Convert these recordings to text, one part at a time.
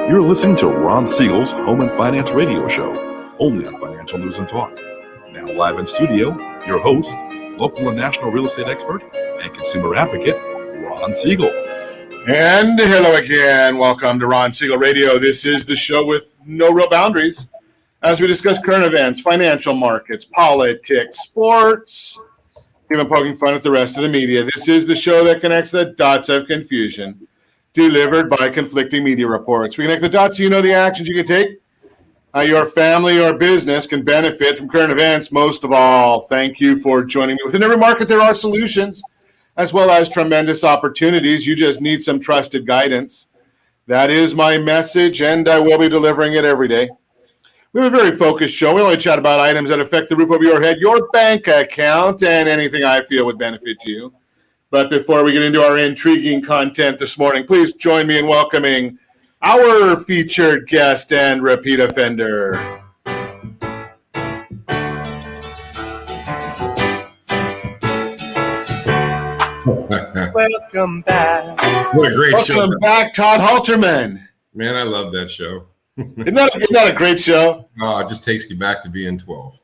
You're listening to Ron Siegel's Home and Finance Radio Show, only on Financial News and Talk. Now live in studio, your host, local and national real estate expert and consumer advocate, Ron Siegel. And hello again. Welcome to Ron Siegel Radio. This is the show with no real boundaries as we discuss current events, financial markets, politics, sports, even poking fun at the rest of the media. This is the show that connects the dots of confusion delivered by conflicting media reports. We connect the dots so you know the actions you can take, how your family or business can benefit from current events. Most of all, thank you for joining me. Within every market, there are solutions as well as tremendous opportunities. You just need some trusted guidance. That is my message, and I will be delivering it every day. We have a very focused show. We only chat about items that affect the roof over your head, your bank account, and anything I feel would benefit you. But before we get into our intriguing content this morning, please join me in welcoming our featured guest and repeat offender. Welcome back. What a great show. Welcome back, Todd Halterman. Man, I love that show. Isn't that a great show? Oh, it just takes me back to being 12.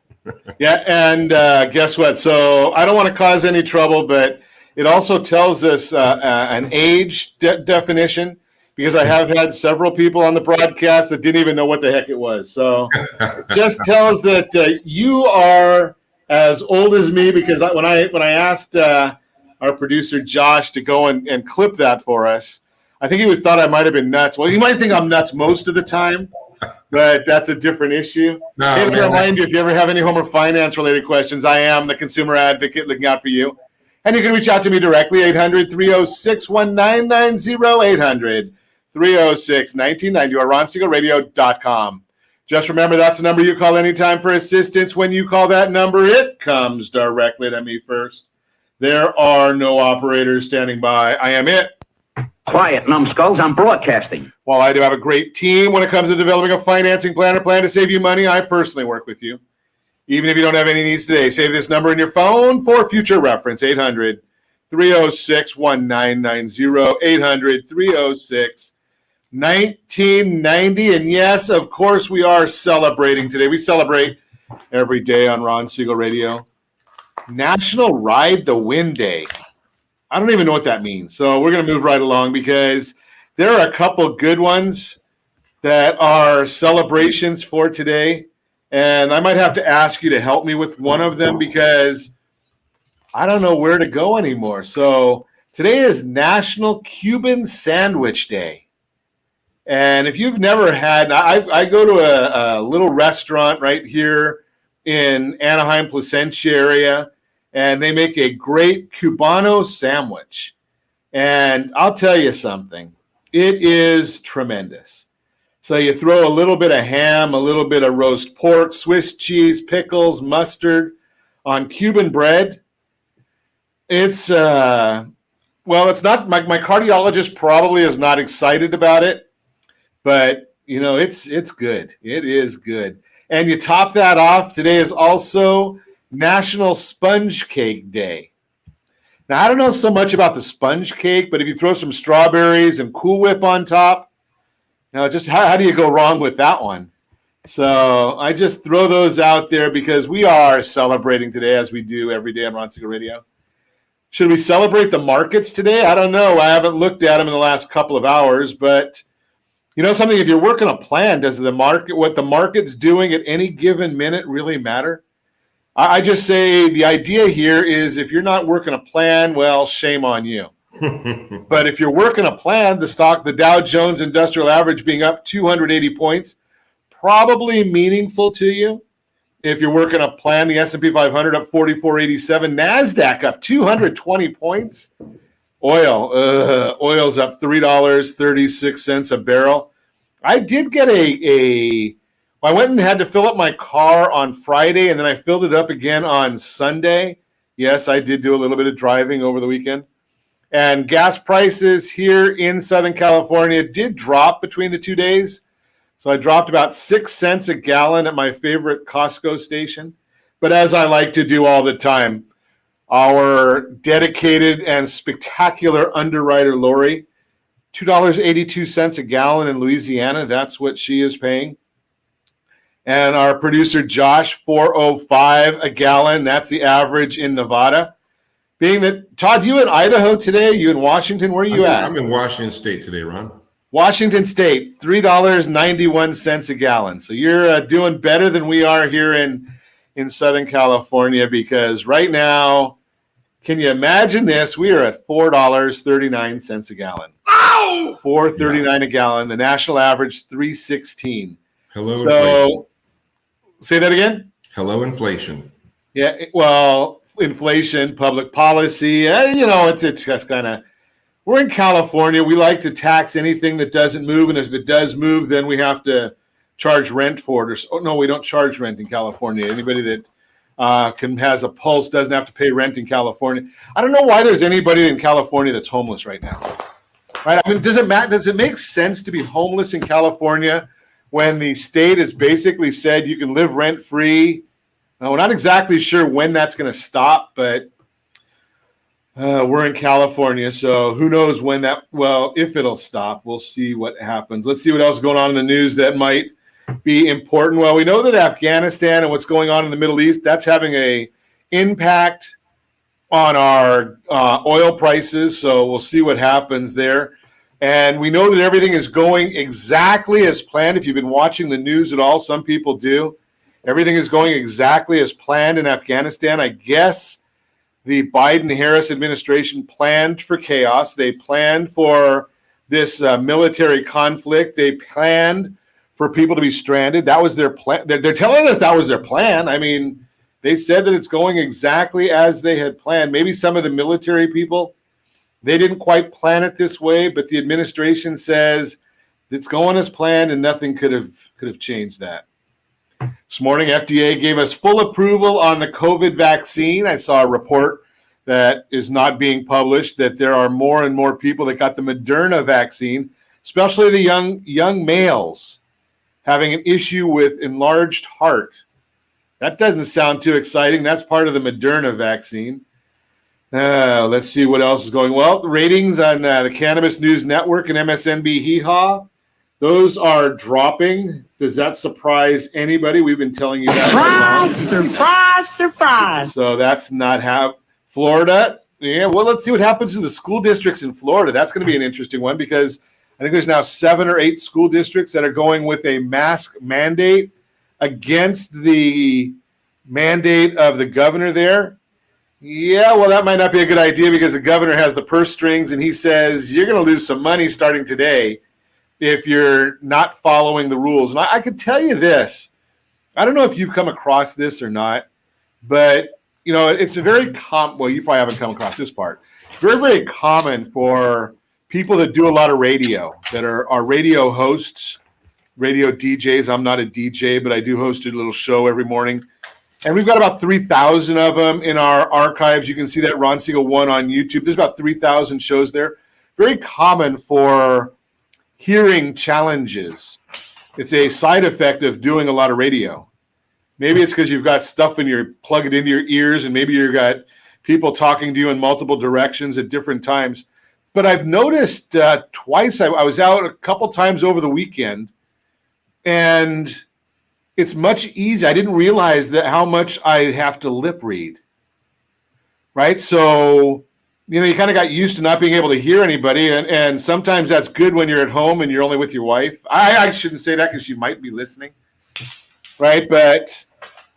Yeah, and guess what? So I don't want to cause any trouble, but it also tells us an age definition, because I have had several people on the broadcast that didn't even know what the heck it was. So it just tells that you are as old as me, because when I asked our producer Josh to go and clip that for us, I think he thought I might have been nuts. Well, you might think I'm nuts most of the time, but that's a different issue. Hey, to remind you, if you ever have any home or finance related questions, I am the consumer advocate looking out for you. And you can reach out to me directly, 800-306-1990, 800-306-1990, or ronsiegelradio.com. Just remember, that's the number you call anytime for assistance. When you call that number, it comes directly to me first. There are no operators standing by. I am it. Quiet, numbskulls, I'm broadcasting. While I do have a great team when it comes to developing a financing plan or plan to save you money, I personally work with you. Even if you don't have any needs today, save this number in your phone for future reference, 800-306-1990, 800-306-1990. And yes, of course, we are celebrating today. We celebrate every day on Ron Siegel Radio. National Ride the Wind Day. I don't even know what that means. So we're going to move right along, because there are a couple good ones that are celebrations for today. And I might have to ask you to help me with one of them, because I don't know where to go anymore. So today is National Cuban Sandwich Day. And if you've never had, I go to a little restaurant right here in Anaheim, Placentia area, and they make a great Cubano sandwich. And I'll tell you something, it is tremendous. So you throw a little bit of ham, a little bit of roast pork, Swiss cheese, pickles, mustard on Cuban bread. It's, it's not, my cardiologist probably is not excited about it, but, it's good. It is good. And you top that off, today is also National Sponge Cake Day. Now, I don't know so much about the sponge cake, but if you throw some strawberries and Cool Whip on top, just how do you go wrong with that one? So I just throw those out there because we are celebrating today, as we do every day on Ron Siegel Radio. Should we celebrate the markets today? I don't know. I haven't looked at them in the last couple of hours, but something, if you're working a plan, does what the market's doing at any given minute really matter? I just say the idea here is, if you're not working a plan, well, shame on you. But if you're working a plan, the Dow Jones Industrial Average being up 280 points, probably meaningful to you. If you're working a plan, the S&P 500 up 44.87, NASDAQ up 220 points. Oil's up $3.36 a barrel. I did get I went and had to fill up my car on Friday, and then I filled it up again on Sunday. Yes, I did do a little bit of driving over the weekend. And gas prices here in Southern California did drop between the 2 days. So I dropped about 6 cents a gallon at my favorite Costco station. But as I like to do all the time, our dedicated and spectacular underwriter, Lori, $2.82 a gallon in Louisiana. That's what she is paying. And our producer, Josh, $4.05 a gallon. That's the average in Nevada. Being that, Todd, you in Idaho today? You in Washington? Where are you at? I'm in Washington State today, Ron. Washington State, $3.91 a gallon. So you're doing better than we are here in Southern California, because right now, can you imagine this? We are at $4.39 a gallon. Ow! $4.39 a gallon. The national average, $3.16. Hello, inflation. Say that again? Hello, inflation. Yeah, well, inflation, public policy, it's just kind of, we're in California. We like to tax anything that doesn't move, and if it does move, then we have to charge rent for it. No, we don't charge rent in California. Anybody that has a pulse doesn't have to pay rent in California. I don't know why there's anybody in California that's homeless right now. Right? I mean, does it make sense to be homeless in California when the state has basically said you can live rent free? We're not exactly sure when that's going to stop, but we're in California, so who knows when if it'll stop. We'll see what happens. Let's see what else is going on in the news that might be important. Well, we know that Afghanistan and what's going on in the Middle East, that's having an impact on our oil prices, so we'll see what happens there. And we know that everything is going exactly as planned. If you've been watching the news at all, some people do. Everything is going exactly as planned in Afghanistan. I guess the Biden-Harris administration planned for chaos. They planned for this military conflict. They planned for people to be stranded. That was their plan. They're telling us that was their plan. I mean, they said that it's going exactly as they had planned. Maybe some of the military people, they didn't quite plan it this way, but the administration says it's going as planned, and nothing could have changed that. This morning, FDA gave us full approval on the COVID vaccine. I saw a report that is not being published that there are more and more people that got the Moderna vaccine, especially the young males, having an issue with enlarged heart. That doesn't sound too exciting. That's part of the Moderna vaccine. Let's see what else is going. Well, the ratings on the Cannabis News Network and MSNB Hee-Haw, those are dropping. Does that surprise anybody? We've been telling you that right now. Surprise. So that's not Florida. Yeah, well, let's see what happens to the school districts in Florida. That's going to be an interesting one, because I think there's now 7 or 8 school districts that are going with a mask mandate against the mandate of the governor there. Yeah, well, that might not be a good idea, because the governor has the purse strings, and he says you're going to lose some money starting today if you're not following the rules. And I could tell you this. I don't know if you've come across this or not, but, it's a very well, you probably haven't come across this part. Very, very common for people that do a lot of radio, that are radio hosts, radio DJs. I'm not a DJ, but I do host a little show every morning. And we've got about 3,000 of them in our archives. You can see that Ron Siegel 1 on YouTube. There's about 3,000 shows there. Very common for hearing challenges. It's a side effect of doing a lot of radio. Maybe it's because you've got stuff plug it into your ears, and maybe you've got people talking to you in multiple directions at different times. But I've noticed twice, I was out a couple times over the weekend, and it's much easier. I didn't realize that how much I have to lip read, right? So, you kind of got used to not being able to hear anybody, and sometimes that's good when you're at home and you're only with your wife. I shouldn't say that, because she might be listening, right? But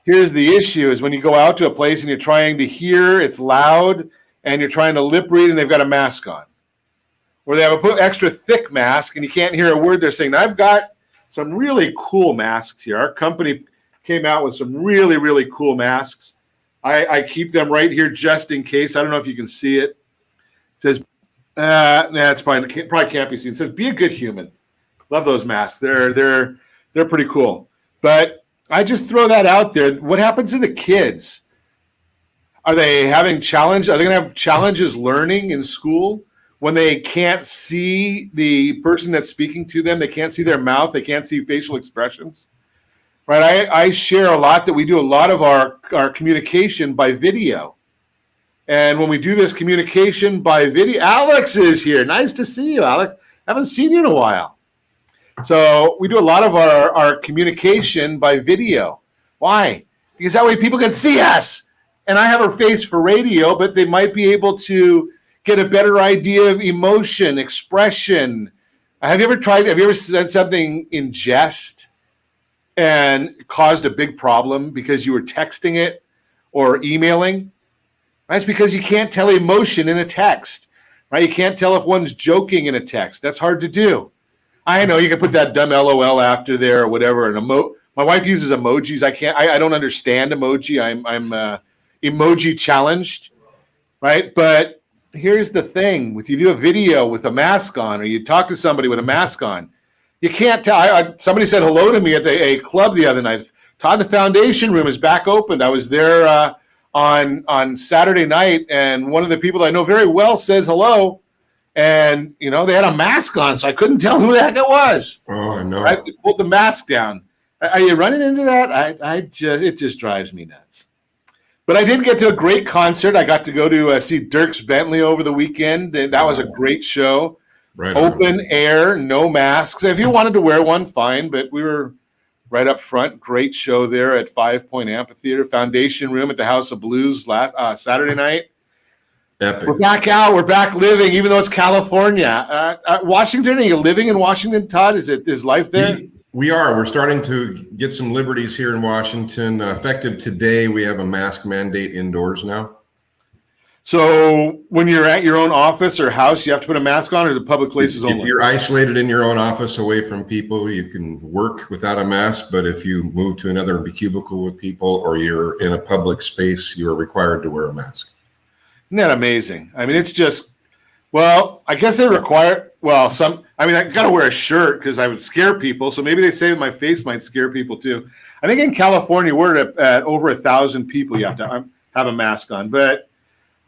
here's the issue is when you go out to a place and you're trying to hear, it's loud, and you're trying to lip read, and they've got a mask on. Or they have a extra thick mask, and you can't hear a word they're saying. Now, I've got some really cool masks here. Our company came out with some really, really cool masks. I keep them right here just in case. I don't know if you can see it. It says, it's fine. It probably can't be seen. It says, "Be a good human." Love those masks. They're pretty cool. But I just throw that out there. What happens to the kids? Are they having challenge? Are they going to have challenges learning in school when they can't see the person that's speaking to them? They can't see their mouth. They can't see facial expressions. Right? I share a lot that we do a lot of our communication by video. And when we do this communication by video, Alex is here. Nice to see you, Alex. Haven't seen you in a while. So we do a lot of our communication by video. Why? Because that way people can see us. And I have a face for radio, but they might be able to get a better idea of emotion, expression. Have you ever said something in jest and caused a big problem because you were texting it or emailing? Right? It's because you can't tell emotion in a text, right? You can't tell if one's joking in a text. That's hard to do. I know you can put that dumb LOL after there or whatever. And my wife uses emojis. I don't understand emoji. I'm emoji challenged, right? But here's the thing: if you do a video with a mask on, or you talk to somebody with a mask on, you can't tell. Somebody said hello to me at a club the other night. Todd, the foundation room is back open. I was there on Saturday night, and one of the people I know very well says hello, and they had a mask on, so I couldn't tell who the heck it was. Oh, no. Right? They pulled the mask down. Are you running into that? It just drives me nuts. But I did get to a great concert. I got to go to see Dierks Bentley over the weekend. And that was a great show. Right. Open air, no masks. If you wanted to wear one, fine. But we were right up front. Great show there at 5 Point Amphitheater. Foundation Room at the House of Blues last Saturday night. Epic. We're back out. We're back living, even though it's California. Washington, are you living in Washington, Todd? Is life there? We are. We're starting to get some liberties here in Washington. Effective today, we have a mask mandate indoors now. So when you're at your own office or house, you have to put a mask on, or is it public places only? If you're isolated in your own office away from people, you can work without a mask. But if you move to another cubicle with people or you're in a public space, you are required to wear a mask. Isn't that amazing? I mean, it's just, well, I guess they require, I got to wear a shirt because I would scare people. So maybe they say my face might scare people too. I think in California, we're at over 1,000 people. You have to have a mask on. But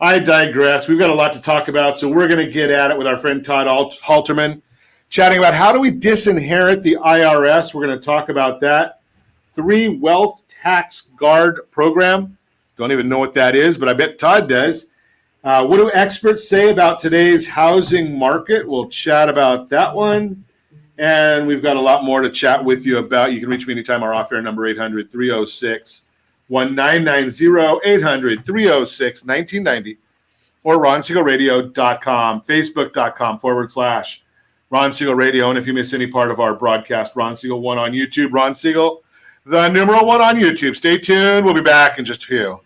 I digress. We've got a lot to talk about. So we're going to get at it with our friend Todd Halterman, chatting about how do we disinherit the IRS. We're going to talk about that. 3 wealth tax guard program. Don't even know what that is, but I bet Todd does. What do experts say about today's housing market? We'll chat about that one. And we've got a lot more to chat with you about. You can reach me anytime. Our off-air number, 800-306-1990, 800-306-1990, or RonSiegelRadio.com, Facebook.com/Ron Siegel Radio. And if you miss any part of our broadcast, Ron Siegel 1 on YouTube, Ron Siegel, the numeral 1 on YouTube. Stay tuned. We'll be back in just a few.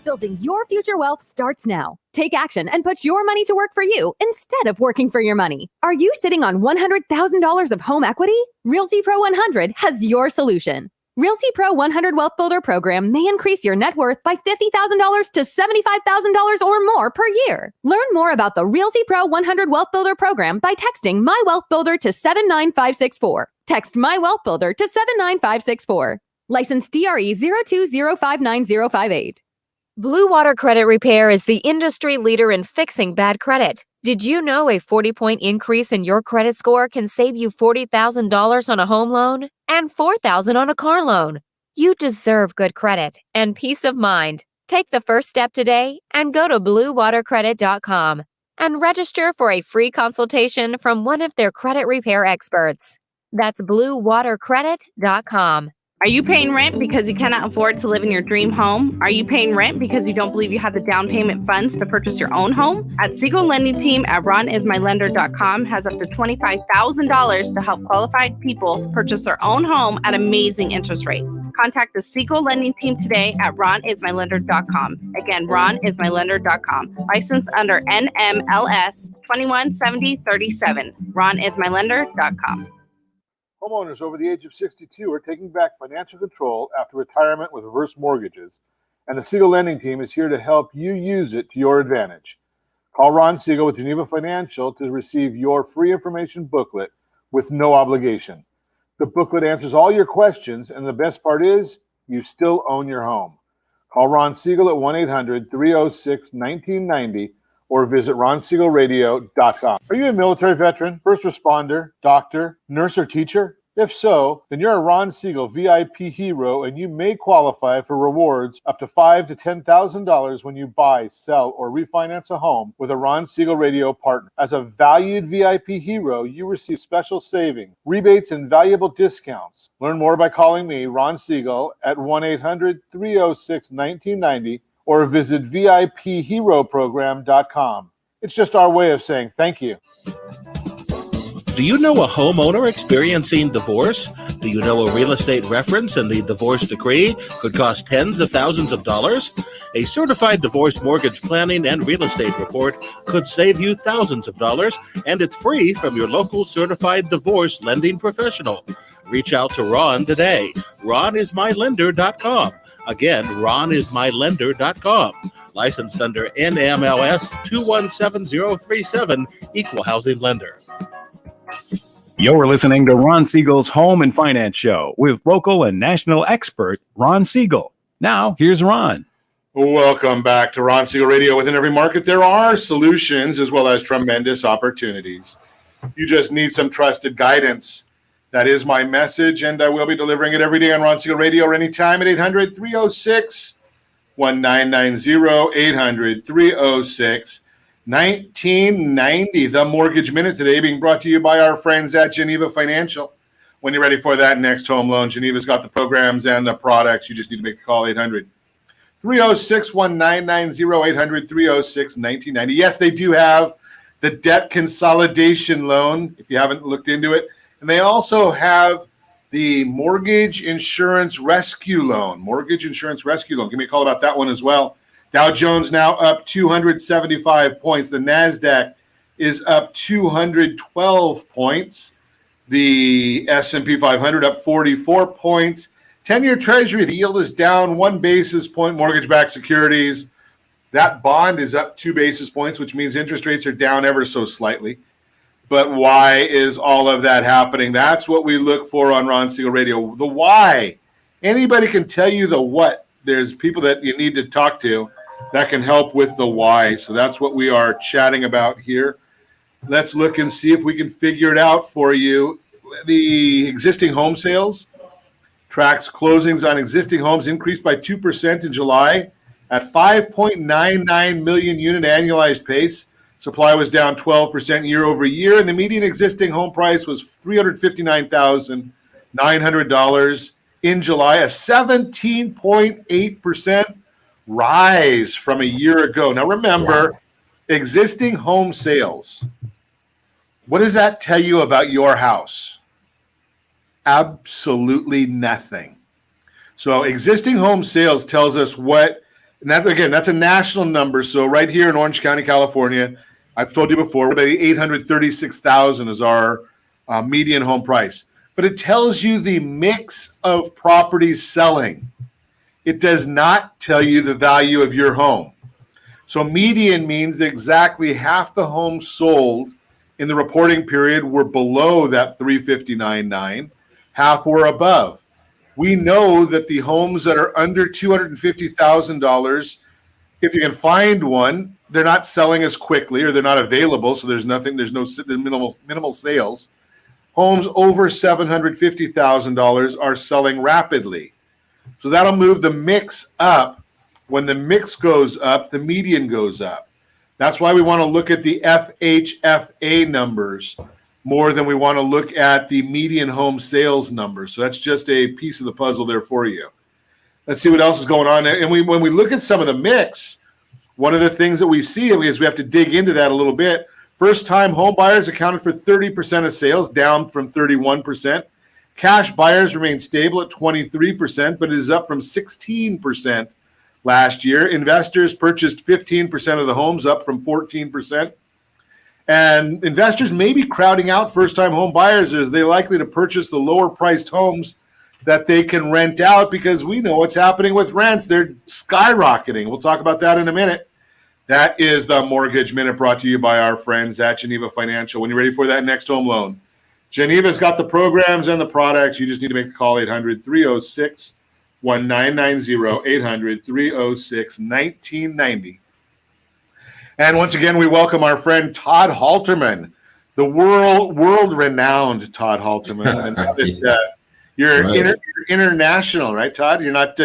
Building your future wealth starts now. Take action and put your money to work for you instead of working for your money. Are you sitting on $100,000 of home equity? Realty Pro 100 has your solution. Realty Pro 100 Wealth Builder program may increase your net worth by $50,000 to $75,000 or more per year. Learn more about the Realty Pro 100 Wealth Builder program by texting My Wealth Builder to 79564. Text My Wealth Builder to 79564. License DRE 02059058. Blue Water Credit Repair is the industry leader in fixing bad credit. Did you know a 40-point increase in your credit score can save you $40,000 on a home loan and $4,000 on a car loan? You deserve good credit and peace of mind. Take the first step today and go to bluewatercredit.com and register for a free consultation from one of their credit repair experts. That's bluewatercredit.com. Are you paying rent because you cannot afford to live in your dream home? Are you paying rent because you don't believe you have the down payment funds to purchase your own home? At Siegel Lending Team at ronismylender.com has up to $25,000 to help qualified people purchase their own home at amazing interest rates. Contact the Siegel Lending Team today at ronismylender.com. Again, ronismylender.com. Licensed under NMLS 217037. ronismylender.com. Homeowners over the age of 62 are taking back financial control after retirement with reverse mortgages, and the Siegel Lending Team is here to help you use it to your advantage. Call Ron Siegel with Geneva Financial to receive your free information booklet with no obligation. The booklet answers all your questions, and the best part is you still own your home. Call Ron Siegel at 1-800-306-1990 or visit RonSiegelRadio.com. Are you a military veteran, first responder, doctor, nurse, or teacher? If so, then you're a Ron Siegel VIP hero and you may qualify for rewards up to $5,000 to $10,000 when you buy, sell, or refinance a home with a Ron Siegel Radio partner. As a valued VIP hero, you receive special savings, rebates, and valuable discounts. Learn more by calling me, Ron Siegel, at 1-800-306-1990 or visit VIPHeroProgram.com. It's just our way of saying thank you. Do you know a homeowner experiencing divorce? Do you know a real estate reference and the divorce decree could cost tens of thousands of dollars? A certified divorce mortgage planning and real estate report could save you thousands of dollars, and it's free from your local certified divorce lending professional. Reach out to Ron today. RonIsMyLender.com. Again, RonIsMyLender.com. Licensed under NMLS 217037, Equal Housing Lender. You're listening to Ron Siegel's Home and Finance Show with local and national expert Ron Siegel. Now, here's Ron. Welcome back to Ron Siegel Radio. Within every market, there are solutions as well as tremendous opportunities. You just need some trusted guidance. That is my message, and I will be delivering it every day on Ron Siegel Radio or anytime at 800-306-1990, 800-306-1990. The Mortgage Minute today being brought to you by our friends at Geneva Financial. When you're ready for that next home loan, Geneva's got the programs and the products. You just need to make the call, 800-306-1990, 800-306-1990. Yes, they do have the debt consolidation loan, if you haven't looked into it. And they also have the mortgage insurance rescue loan. Mortgage insurance rescue loan. Give me a call about that one as well. Dow Jones now up 275 points. The NASDAQ is up 212 points. The S&P 500 up 44 points. 10-year Treasury, the yield is down 1 basis point. Mortgage-backed securities, that bond is up 2 basis points, which means interest rates are down ever so slightly. But why is all of that happening? That's what we look for on Ron Siegel Radio. The why. Anybody can tell you the what. There's people that you need to talk to that can help with the why. So that's what we are chatting about here. Let's look and see if we can figure it out for you. The existing home sales tracks closings on existing homes increased by 2% in July at 5.99 million unit annualized pace. Supply was down 12% year over year, and the median existing home price was $359,900 in July, a 17.8% rise from a year ago. Now remember, existing home sales. What does that tell you about your house? Absolutely nothing. So existing home sales tells us what, and that's a national number. So right here in Orange County, California, I've told you before, about $836,000 is our median home price. But it tells you the mix of properties selling. It does not tell you the value of your home. So median means that exactly half the homes sold in the reporting period were below that $359,900, half were above. We know that the homes that are under $250,000, if you can find one, they're not selling as quickly or they're not available, so there's no minimal sales. Homes over $750,000 are selling rapidly. So that'll move the mix up. When the mix goes up, the median goes up. That's why we want to look at the FHFA numbers more than we want to look at the median home sales numbers. So that's just a piece of the puzzle there for you. Let's see what else is going on. And when we look at some of the mix, one of the things that we see is we have to dig into that a little bit. First-time home buyers accounted for 30% of sales, down from 31%. Cash buyers remain stable at 23%, but it is up from 16% last year. Investors purchased 15% of the homes, up from 14%. And investors may be crowding out first-time home buyers as they're likely to purchase the lower-priced homes that they can rent out, because we know what's happening with rents. They're skyrocketing. We'll talk about that in a minute. That is the Mortgage Minute, brought to you by our friends at Geneva Financial. When you're ready for that next home loan, Geneva's got the programs and the products. You just need to make the call, 800-306-1990, 800-306-1990. And once again, we welcome our friend Todd Halterman. the world renowned Todd Halterman, and you're international, right, Todd? You're not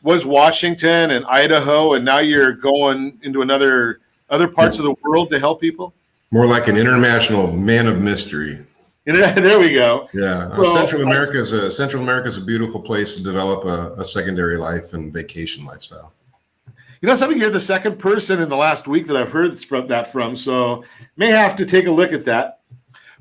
was Washington and Idaho, and now you're going into other parts of the world to help people. More like an international man of mystery. There we go. Yeah, So, Central America is a beautiful place to develop a secondary life and vacation lifestyle. You know something? You're the second person in the last week that I've heard from, so may have to take a look at that.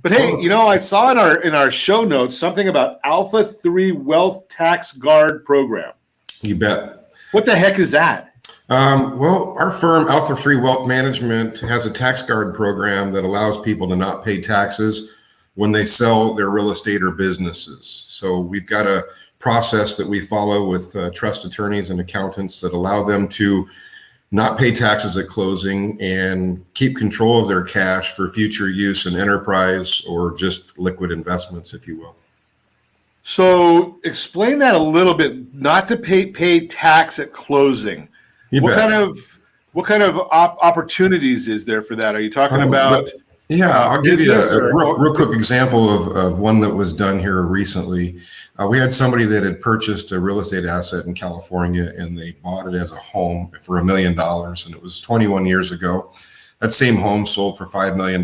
But hey, I saw in our show notes something about Alpha 3 Wealth Tax Guard Program. You bet. What the heck is that? Well, our firm, Alpha 3 Wealth Management, has a tax guard program that allows people to not pay taxes when they sell their real estate or businesses. So we've got a process that we follow with trust attorneys and accountants that allow them to not pay taxes at closing and keep control of their cash for future use in enterprise or just liquid investments, if you will. So explain that a little bit. Not to pay tax at closing. What kind of opportunities is there for that? Are you talking about? I'll give you a real quick example of one that was done here recently. We had somebody that had purchased a real estate asset in California, and they bought it as a home for $1 million, and it was 21 years ago. That same home sold for $5 million.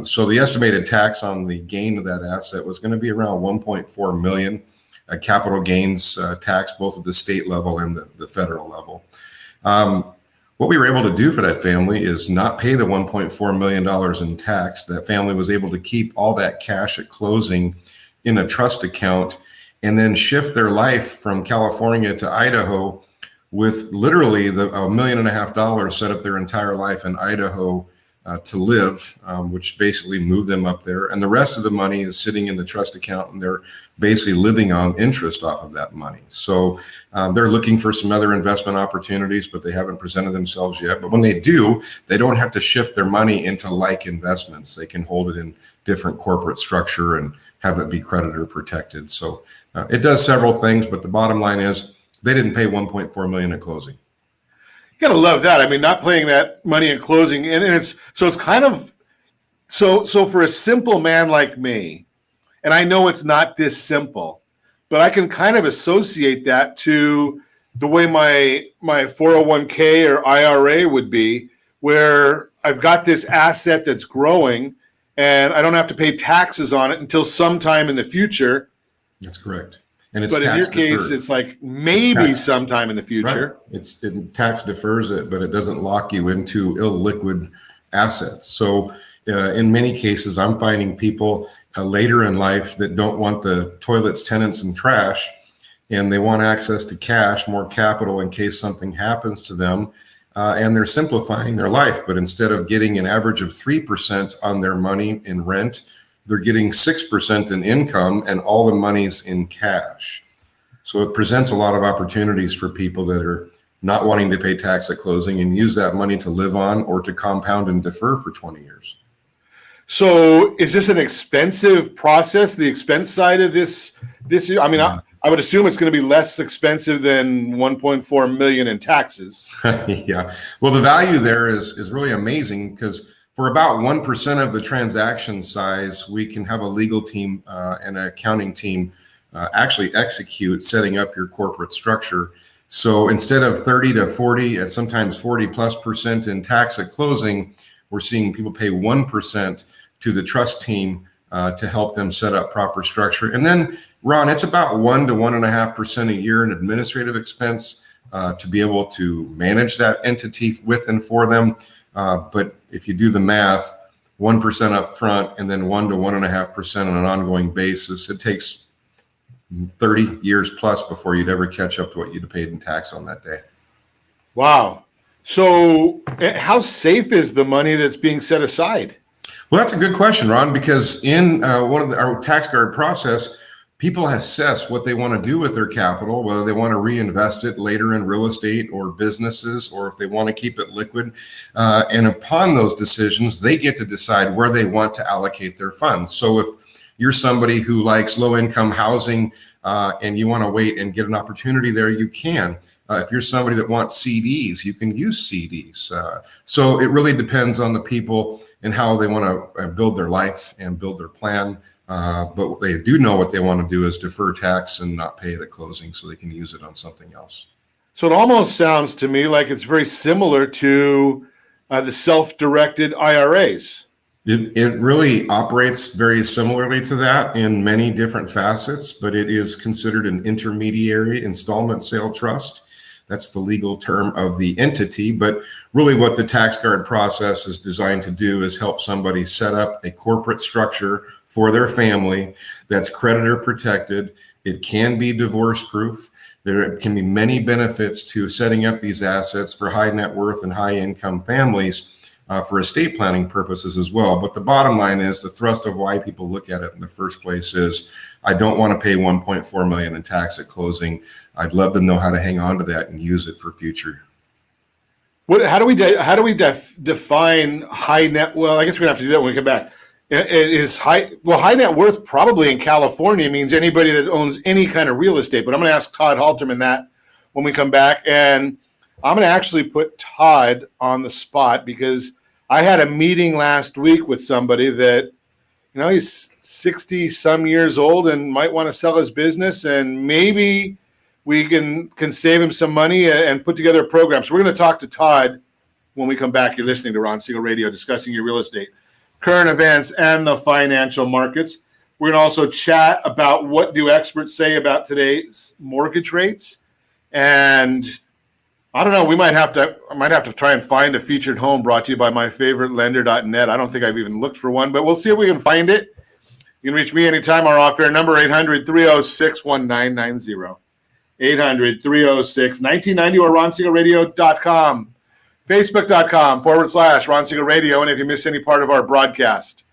So the estimated tax on the gain of that asset was going to be around $1.4 million. Capital gains tax, both at the state level and the federal level. What we were able to do for that family is not pay the $1.4 million in tax. That family was able to keep all that cash at closing in a trust account and then shift their life from California to Idaho with literally $1.5 million, set up their entire life in Idaho to live, which basically moved them up there. And the rest of the money is sitting in the trust account, and they're basically living on interest off of that money. So they're looking for some other investment opportunities, but they haven't presented themselves yet. But when they do, they don't have to shift their money into like investments. They can hold it in different corporate structure and have it be creditor protected. So it does several things, but the bottom line is they didn't pay $1.4 million at closing. You gotta love that. I mean, not paying that money in closing, and it's kind of so for a simple man like me, and I know it's not this simple, but I can kind of associate that to the way my 401k or IRA would be, where I've got this asset that's growing, and I don't have to pay taxes on it until sometime in the future. That's correct. And it's but in your case, deferred. it's like maybe sometime in the future. Right. It tax defers it, but it doesn't lock you into illiquid assets. So in many cases, I'm finding people later in life that don't want the toilets, tenants, and trash, and they want access to cash, more capital in case something happens to them. And they're simplifying their life, but instead of getting an average of 3% on their money in rent, they're getting 6% in income, and all the money's in cash. So it presents a lot of opportunities for people that are not wanting to pay tax at closing and use that money to live on or to compound and defer for 20 years. So is this an expensive process, the expense side of this? I mean, I would assume it's going to be less expensive than 1.4 million in taxes. Yeah. Well, the value there is really amazing because for about 1% of the transaction size, we can have a legal team and an accounting team actually execute setting up your corporate structure. So instead of 30 to 40 and sometimes 40+% in tax at closing, we're seeing people pay 1% to the trust team to help them set up proper structure. And then, Ron, it's about 1 to 1.5% a year in administrative expense to be able to manage that entity with and for them. But if you do the math, 1% up front and then 1 to 1.5% on an ongoing basis, it takes 30 years plus before you'd ever catch up to what you'd have paid in tax on that day. Wow. So how safe is the money that's being set aside? Well, that's a good question, Ron, because in our tax guard process, people assess what they want to do with their capital, whether they want to reinvest it later in real estate or businesses, or if they want to keep it liquid. And upon those decisions, they get to decide where they want to allocate their funds. So if you're somebody who likes low-income housing and you want to wait and get an opportunity there, you can. If you're somebody that wants CDs, you can use CDs. So it really depends on the people and how they want to build their life and build their plan. But they do know what they want to do is defer tax and not pay it at closing so they can use it on something else. So it almost sounds to me like it's very similar to the self-directed IRAs. It really operates very similarly to that in many different facets, but it is considered an intermediary installment sale trust. That's the legal term of the entity. But really what the tax guard process is designed to do is help somebody set up a corporate structure for their family that's creditor protected. It can be divorce proof. There can be many benefits to setting up these assets for high net worth and high income families for estate planning purposes as well. But the bottom line is the thrust of why people look at it in the first place is, I don't want to pay $1.4 million in tax at closing. I'd love to know how to hang on to that and use it for future. How do we define high net? Well, I guess we're gonna have to do that when we come back. High net worth probably in California means anybody that owns any kind of real estate. But I'm going to ask Todd Halterman that when we come back, and I'm going to actually put Todd on the spot because I had a meeting last week with somebody that, he's 60 some years old and might want to sell his business, and maybe we can save him some money and put together a program. So we're going to talk to Todd when we come back. You're listening to Ron Siegel Radio, discussing your real estate, current events, and the financial markets. We're going to also chat about what do experts say about today's mortgage rates. And I don't know, I might have to try and find a featured home brought to you by myfavoritelender.net. I don't think I've even looked for one, but we'll see if we can find it. You can reach me anytime. Our off-air number, 800-306-1990. 800-306-1990 or ronsiegelradio.com. Facebook.com/Ron Siegel Radio. And if you miss any part of our broadcast,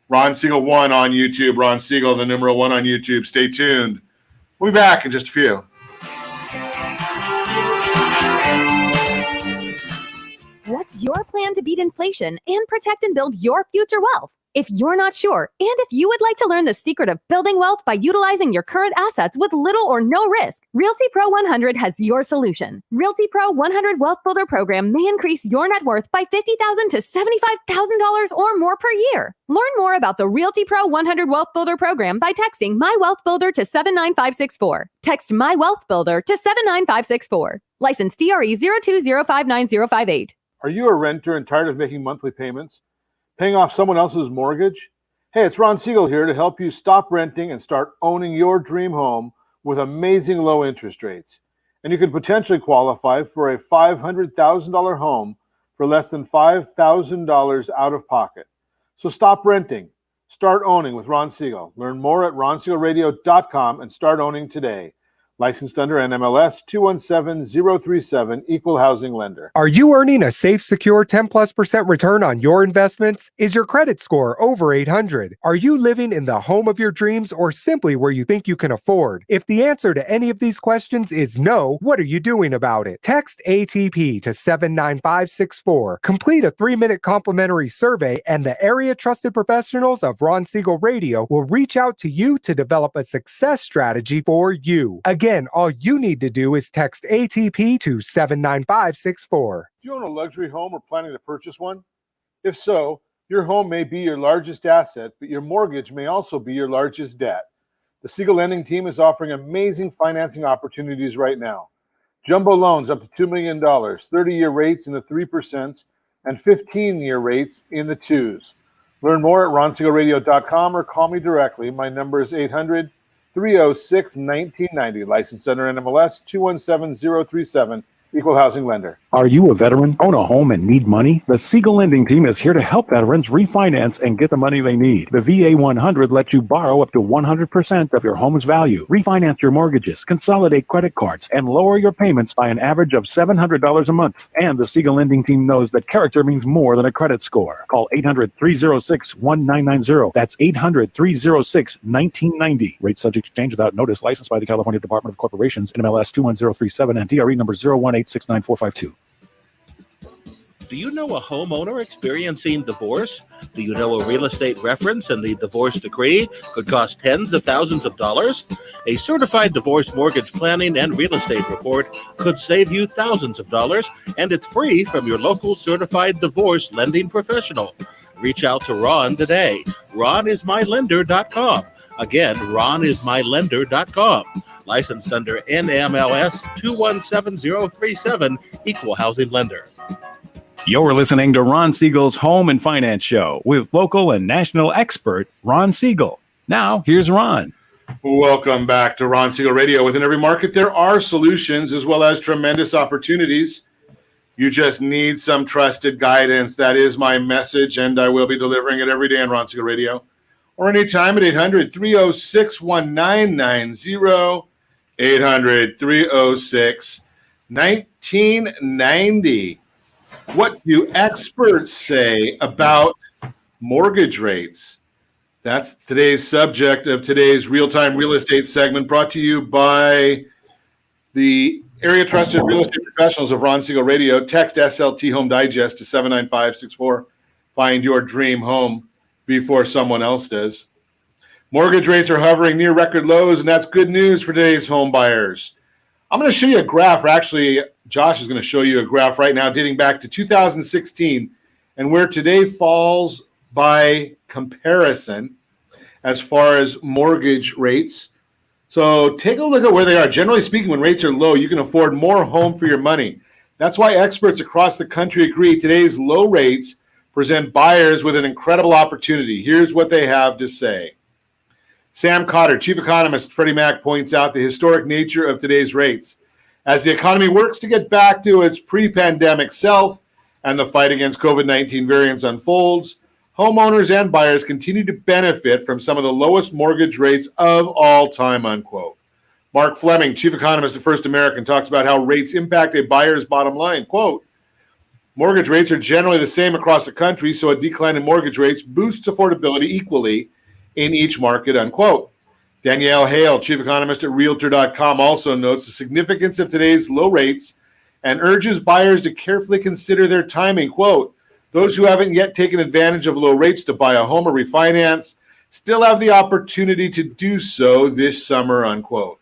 Ron Siegel 1 on YouTube, Ron Siegel, the numeral 1 on YouTube. Stay tuned. We'll be back in just a few. What's your plan to beat inflation and protect and build your future wealth? If you're not sure, and if you would like to learn the secret of building wealth by utilizing your current assets with little or no risk, Realty Pro 100 has your solution. Realty Pro 100 Wealth Builder Program may increase your net worth by $50,000 to $75,000 or more per year. Learn more about the Realty Pro 100 Wealth Builder Program by texting My Wealth Builder to 79564. Text My Wealth Builder to 79564. License DRE 02059058. Are you a renter and tired of making monthly payments? Paying off someone else's mortgage? Hey, it's Ron Siegel here to help you stop renting and start owning your dream home with amazing low interest rates. And you could potentially qualify for a $500,000 home for less than $5,000 out of pocket. So stop renting. Start owning with Ron Siegel. Learn more at ronsiegelradio.com and start owning today. Licensed under NMLS 217037, Equal Housing Lender. Are you earning a safe, secure 10+% return on your investments? Is your credit score over 800? Are you living in the home of your dreams or simply where you think you can afford? If the answer to any of these questions is no, what are you doing about it? Text ATP to 79564. Complete a 3-minute complimentary survey, and the area trusted professionals of Ron Siegel Radio will reach out to you to develop a success strategy for you. Again, all you need to do is text ATP to 79564. Do you own a luxury home or planning to purchase one? If so, your home may be your largest asset, but your mortgage may also be your largest debt. The Siegel Lending Team is offering amazing financing opportunities right now. Jumbo loans up to $2 million, 30-year rates in the 3%, and 15-year rates in the 2s. Learn more at ronsiegelradio.com or call me directly. My number is 800-306-1990. Licensed under NMLS 217037. Equal Housing Lender. Are you a veteran, own a home, and need money? The Siegel Lending Team is here to help veterans refinance and get the money they need. The VA 100 lets you borrow up to 100% of your home's value, refinance your mortgages, consolidate credit cards, and lower your payments by an average of $700 a month. And the Siegel Lending Team knows that character means more than a credit score. Call 800-306-1990. That's 800-306-1990. Rates subject to change without notice. Licensed by the California Department of Corporations, NMLS 21037, and DRE number 0186945. Do you know a homeowner experiencing divorce? Do you know a real estate reference and the divorce decree could cost tens of thousands of dollars? A certified divorce mortgage planning and real estate report could save you thousands of dollars, and it's free from your local certified divorce lending professional. Reach out to Ron today. RonIsMyLender.com. Again, RonIsMyLender.com. Licensed under NMLS 217037, Equal Housing Lender. You're listening to Ron Siegel's Home and Finance Show with local and national expert Ron Siegel. Now, here's Ron. Welcome back to Ron Siegel Radio. Within every market, there are solutions as well as tremendous opportunities. You just need some trusted guidance. That is my message, and I will be delivering it every day on Ron Siegel Radio or anytime at 800-306-1990, 800-306-1990. What do experts say about mortgage rates? That's today's subject of today's real-time real estate segment, brought to you by the area trusted real estate professionals of Ron Siegel Radio. Text SLT Home Digest to 79564. Find your dream home before someone else does. Mortgage rates are hovering near record lows, and that's good news for today's home buyers. I'm going to show you a graph. Actually, Josh is going to show you a graph right now dating back to 2016 and where today falls by comparison as far as mortgage rates. So take a look at where they are. Generally speaking, when rates are low, you can afford more home for your money. That's why experts across the country agree today's low rates present buyers with an incredible opportunity. Here's what they have to say. Sam Cotter, chief economist at Freddie Mac, points out the historic nature of today's rates. As the economy works to get back to its pre-pandemic self and the fight against COVID-19 variants unfolds, homeowners and buyers continue to benefit from some of the lowest mortgage rates of all time, unquote. Mark Fleming, chief economist at First American, talks about how rates impact a buyer's bottom line. Quote, mortgage rates are generally the same across the country, so a decline in mortgage rates boosts affordability equally in each market, unquote. Danielle Hale, chief economist at Realtor.com, also notes the significance of today's low rates and urges buyers to carefully consider their timing. Quote, those who haven't yet taken advantage of low rates to buy a home or refinance still have the opportunity to do so this summer, unquote.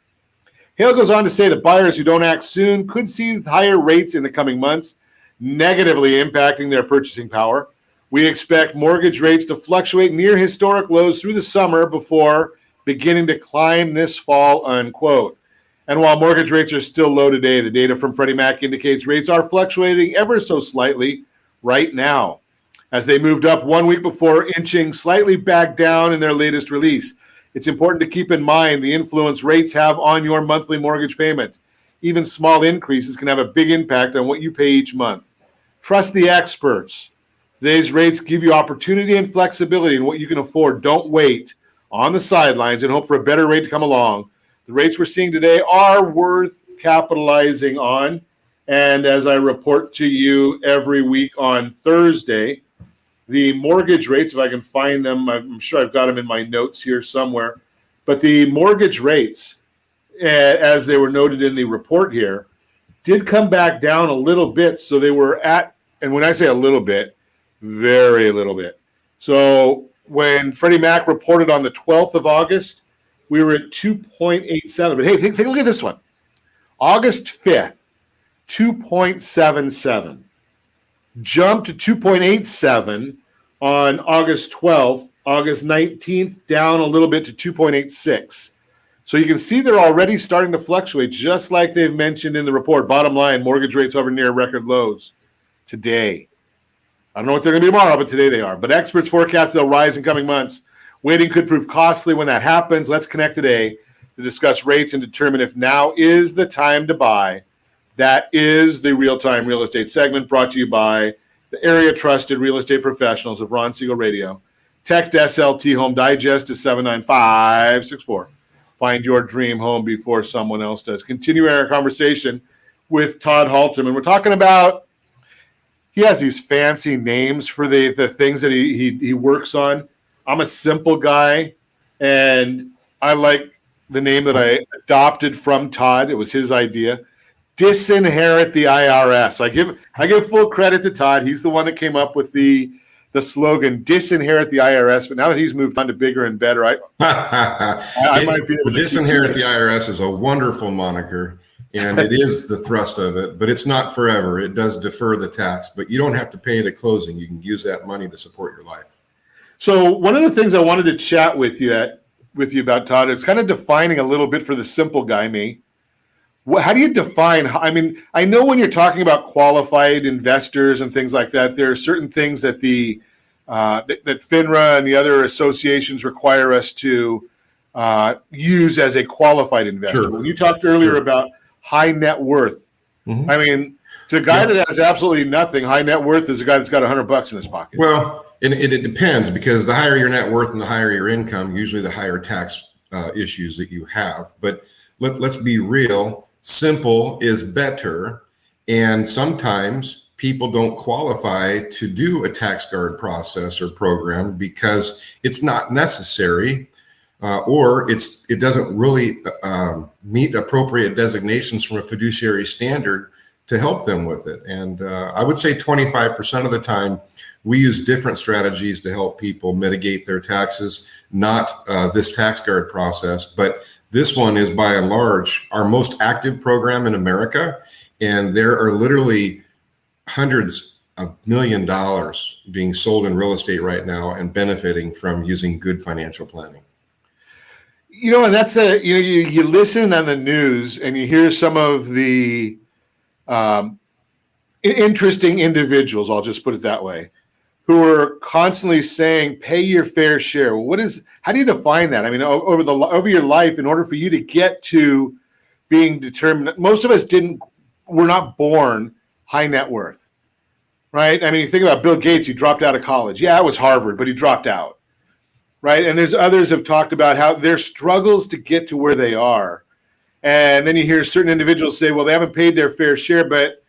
Hale goes on to say that buyers who don't act soon could see higher rates in the coming months, negatively impacting their purchasing power. We expect mortgage rates to fluctuate near historic lows through the summer before beginning to climb this fall, unquote. And while mortgage rates are still low today, the data from Freddie Mac indicates rates are fluctuating ever so slightly right now, as they moved up 1 week before inching slightly back down in their latest release. It's important to keep in mind the influence rates have on your monthly mortgage payment. Even small increases can have a big impact on what you pay each month. Trust the experts. Today's rates give you opportunity and flexibility in what you can afford. Don't wait on the sidelines and hope for a better rate to come along. The rates we're seeing today are worth capitalizing on. And as I report to you every week on Thursday, the mortgage rates, if I can find them, I'm sure I've got them in my notes here somewhere, but the mortgage rates, as they were noted in the report here, did come back down a little bit. So they were at, and when I say a little bit, very little bit. So when Freddie Mac reported on the 12th of August, we were at 2.87. But hey, take a look at this one. August 5th, 2.77. Jumped to 2.87 on August 12th. August 19th, down a little bit to 2.86. So you can see they're already starting to fluctuate, just like they've mentioned in the report. Bottom line, mortgage rates hover near record lows today. I don't know what they're going to be tomorrow, but today they are. But experts forecast they'll rise in coming months. Waiting could prove costly when that happens. Let's connect today to discuss rates and determine if now is the time to buy. That is the real-time real estate segment brought to you by the area trusted real estate professionals of Ron Siegel Radio. Text SLT Home Digest to 79564. Find your dream home before someone else does. Continuing our conversation with Todd Halterman. We're talking about, he has these fancy names for the things that he works on. I'm a simple guy, and I like the name that I adopted from Todd. It was his idea. disinherit the IRS. I give full credit to Todd. He's the one that came up with the slogan "disinherit the IRS." But now that he's moved on to bigger and better, I might be able to disinherit the IRS is a wonderful moniker, and it is the thrust of it. But it's not forever. It does defer the tax, but you don't have to pay it at closing. You can use that money to support your life. So one of the things I wanted to chat with you about, Todd, is kind of defining a little bit for the simple guy, me. How do you define? I mean, I know when you're talking about qualified investors and things like that, there are certain things that that FINRA and the other associations require us to use as a qualified investor. Sure. When you talked earlier about high net worth, Mm-hmm. I mean, to a guy that has absolutely nothing, high net worth is a guy that's got $100 in his pocket. Well, it depends, because the higher your net worth and the higher your income, usually the higher tax issues that you have. But let's be real. Simple is better, and sometimes people don't qualify to do a tax guard process or program because it's not necessary, or it doesn't really meet appropriate designations from a fiduciary standard to help them with it. And I would say 25% of the time we use different strategies to help people mitigate their taxes, not this tax guard process, but this one is by and large our most active program in America, and there are literally hundreds of $1 million being sold in real estate right now and benefiting from using good financial planning. You know, and that's you listen on the news and you hear some of the interesting individuals, I'll just put it that way, who are constantly saying, pay your fair share. How do you define that? I mean, over your life, in order for you to get to being determined, most of us were not born high net worth, right? I mean, you think about Bill Gates, he dropped out of college. Yeah, it was Harvard, but he dropped out, right? And there's others have talked about how their struggles to get to where they are. And then you hear certain individuals say, well, they haven't paid their fair share, but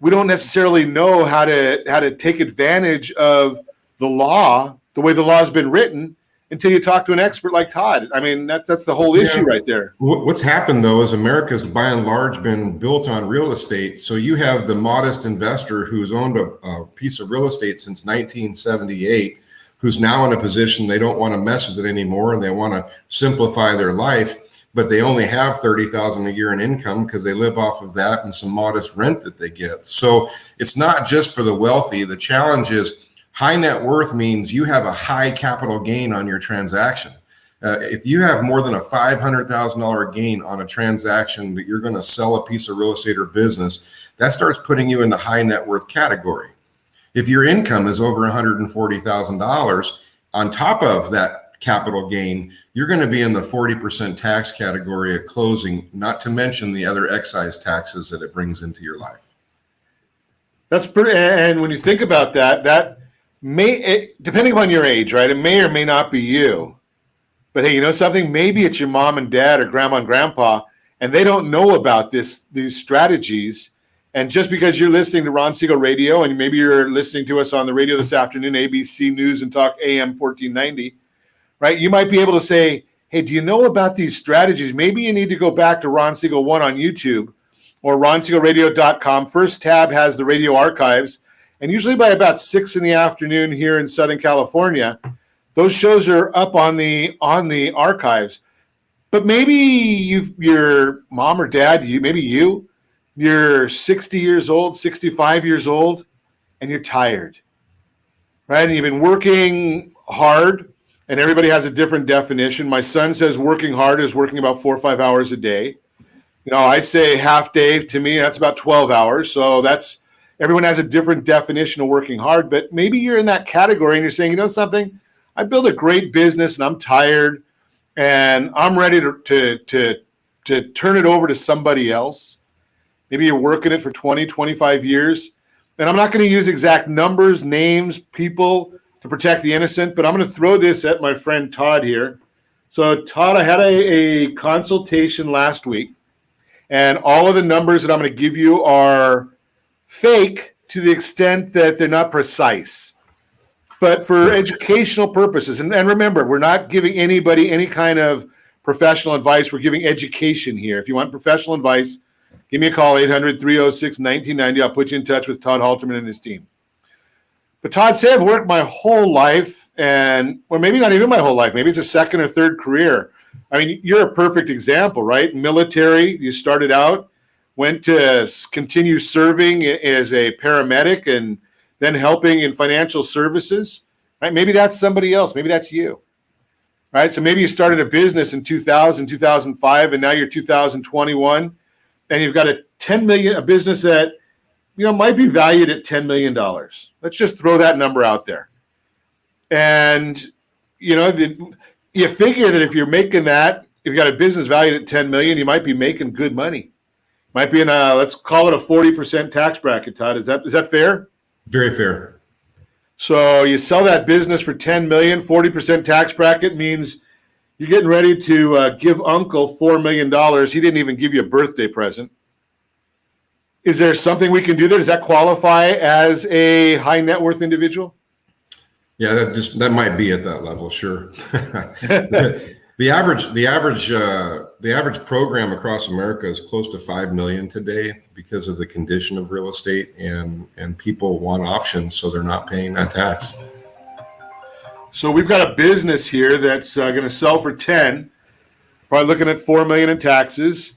we don't necessarily know how to take advantage of the law, the way the law has been written, until you talk to an expert like Todd. I mean, that's the whole issue right there. What's happened, though, is America's by and large been built on real estate. So you have the modest investor who's owned a piece of real estate since 1978, who's now in a position they don't want to mess with it anymore, and they want to simplify their life. But they only have $30,000 a year in income because they live off of that and some modest rent that they get. So it's not just for the wealthy. The challenge is high net worth means you have a high capital gain on your transaction. If you have more than a $500,000 gain on a transaction that you're going to sell a piece of real estate or business, that starts putting you in the high net worth category. If your income is over $140,000 on top of that capital gain, you're going to be in the 40% tax category at closing, not to mention the other excise taxes that it brings into your life. That's pretty, and when you think about that may, depending upon your age, right, it may or may not be you. But hey, you know something? Maybe it's your mom and dad or grandma and grandpa, and they don't know about these strategies. And just because you're listening to Ron Siegel Radio, and maybe you're listening to us on the radio this afternoon, ABC News and Talk AM 1490, right? You might be able to say, hey, do you know about these strategies? Maybe you need to go back to Ron Siegel 1 on YouTube or ronsiegelradio.com. First tab has the radio archives. And usually by about 6 in the afternoon here in Southern California, those shows are up on the archives. But maybe your mom or dad, you're 60 years old, 65 years old, and you're tired, right? And you've been working hard. And everybody has a different definition. My son says working hard is working about 4 or 5 hours a day. You know, I say half day. To me, that's about 12 hours. So everyone has a different definition of working hard. But maybe you're in that category and you're saying, you know something? I built a great business and I'm tired and I'm ready to turn it over to somebody else. Maybe you're working it for 20, 25 years. And I'm not going to use exact numbers, names, people to protect the innocent, but I'm going to throw this at my friend Todd here. So Todd, I had a consultation last week, and all of the numbers that I'm going to give you are fake to the extent that they're not precise. But for educational purposes, and remember, we're not giving anybody any kind of professional advice. We're giving education here. If you want professional advice, give me a call, 800-306-1990. I'll put you in touch with Todd Halterman and his team. But Todd, say I've worked my whole life, or maybe not even my whole life. Maybe it's a second or third career. I mean, you're a perfect example, right? Military, you started out, went to continue serving as a paramedic and then helping in financial services, right? Maybe that's somebody else. Maybe that's you, right? So maybe you started a business in 2000, 2005, and now you're 2021, and you've got a business that, might be valued at $10 million. Let's just throw that number out there. And, you figure that if you're making that, if you've got a business valued at $10 million, you might be making good money. Might be in let's call it a 40% tax bracket, Todd. Is that fair? Very fair. So you sell that business for $10 million, 40% tax bracket means you're getting ready to give Uncle $4 million. He didn't even give you a birthday present. Is there something we can do there? Does that qualify as a high net worth individual? Yeah, that might be at that level, sure. The average program across America is close to 5 million today because of the condition of real estate, and people want options, so they're not paying that tax. So we've got a business here that's going to sell for 10, probably looking at 4 million in taxes.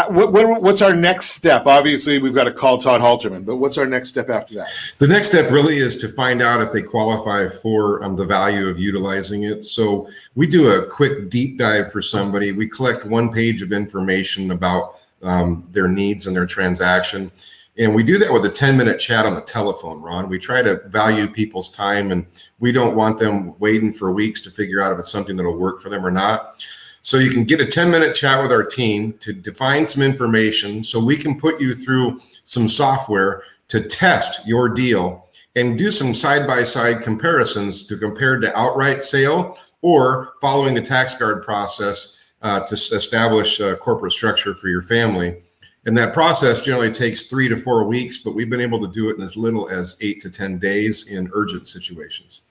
What's our next step? Obviously, we've got to call Todd Halterman, but what's our next step after that? The next step really is to find out if they qualify for the value of utilizing it. So we do a quick deep dive for somebody. We collect 1 page of information about their needs and their transaction. And we do that with a 10-minute chat on the telephone, Ron. We try to value people's time, and we don't want them waiting for weeks to figure out if it's something that'll work for them or not. So you can get a 10-minute chat with our team to define some information so we can put you through some software to test your deal and do some side-by-side comparisons to compare to outright sale or following the tax guard process to establish a corporate structure for your family. And that process generally takes 3 to 4 weeks, but we've been able to do it in as little as 8 to 10 days in urgent situations.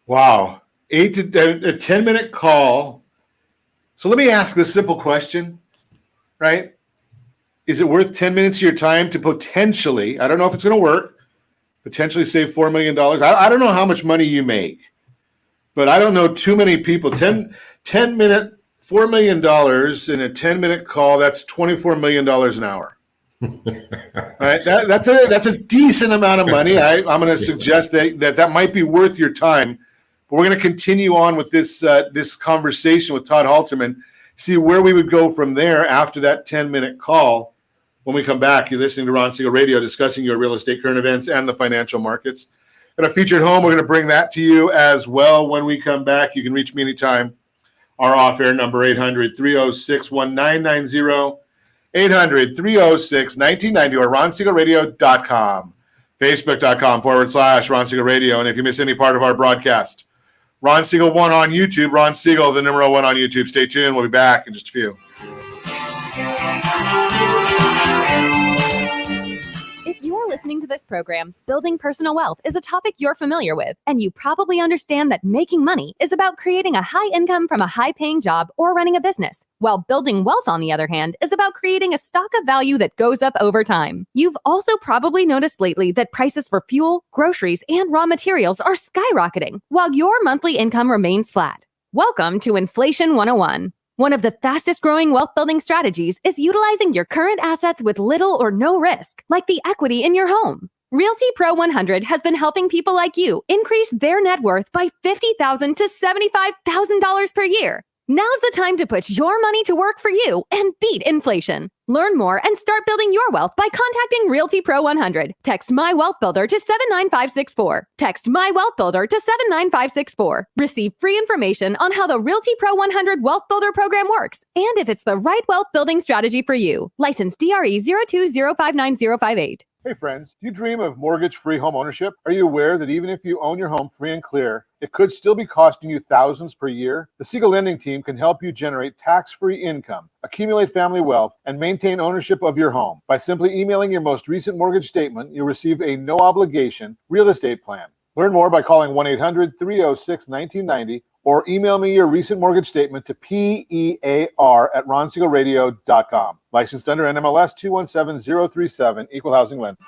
Wow. A 10-minute call. So let me ask this simple question, right? Is it worth 10 minutes of your time to potentially, I don't know if it's going to work, potentially save $4 million? I don't know how much money you make, but I don't know too many people. 10-minute, $4 million in a 10-minute call, that's $24 million an hour. Right? That's a decent amount of money. I'm going to suggest that might be worth your time. But we're going to continue on with this conversation with Todd Halterman, see where we would go from there after that 10-minute call. When we come back, you're listening to Ron Siegel Radio, discussing your real estate, current events, and the financial markets. And a featured home, we're going to bring that to you as well when we come back. You can reach me anytime. Our off-air number, 800-306-1990, 800-306-1990, or ronsiegelradio.com, facebook.com/Ron Siegel Radio. And if you miss any part of our broadcast, Ron Siegel 1 on YouTube. Ron Siegel, the number 1 on YouTube. Stay tuned. We'll be back in just a few. If you're listening to this program, building personal wealth is a topic you're familiar with, and you probably understand that making money is about creating a high income from a high-paying job or running a business, while building wealth, on the other hand, is about creating a stock of value that goes up over time. You've also probably noticed lately that prices for fuel, groceries, and raw materials are skyrocketing, while your monthly income remains flat. Welcome to Inflation 101. One of the fastest growing wealth building strategies is utilizing your current assets with little or no risk, like the equity in your home. Realty Pro 100 has been helping people like you increase their net worth by $50,000 to $75,000 per year. Now's the time to put your money to work for you and beat inflation. Learn more and start building your wealth by contacting Realty Pro 100. Text My Wealth Builder to 79564. Text My Wealth Builder to 79564. Receive free information on how the Realty Pro 100 Wealth Builder program works and if it's the right wealth building strategy for you. License DRE 02059058. Hey friends, do you dream of mortgage-free home ownership? Are you aware that even if you own your home free and clear, it could still be costing you thousands per year? The Siegel Lending Team can help you generate tax-free income, accumulate family wealth, and maintain ownership of your home. By simply emailing your most recent mortgage statement, you'll receive a no-obligation real estate plan. Learn more by calling 1-800-306-1990 or email me your recent mortgage statement to PEAR@RonSiegelRadio.com. Licensed under NMLS 217037, Equal Housing Lender.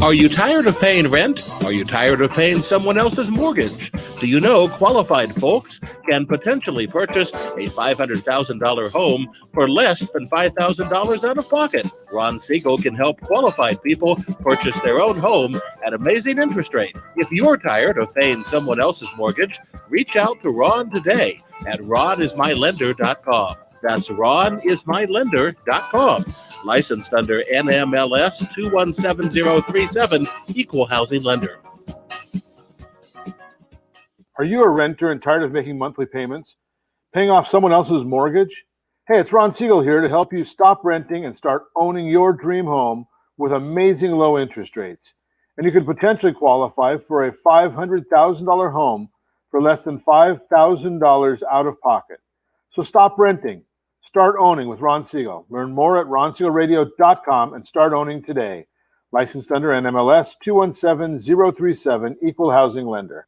Are you tired of paying rent? Are you tired of paying someone else's mortgage? Do you know qualified folks can potentially purchase a $500,000 home for less than $5,000 out of pocket? Ron Siegel can help qualified people purchase their own home at amazing interest rate. If you're tired of paying someone else's mortgage, reach out to Ron today at ronismylender.com. That's ronismylender.com. Licensed under NMLS 217037, Equal Housing Lender. Are you a renter and tired of making monthly payments, paying off someone else's mortgage? Hey, it's Ron Siegel here to help you stop renting and start owning your dream home with amazing low interest rates. And you could potentially qualify for a $500,000 home for less than $5,000 out of pocket. So stop renting. Start owning with Ron Siegel. Learn more at RonSiegelRadio.com and start owning today. Licensed under NMLS 217037, Equal Housing Lender.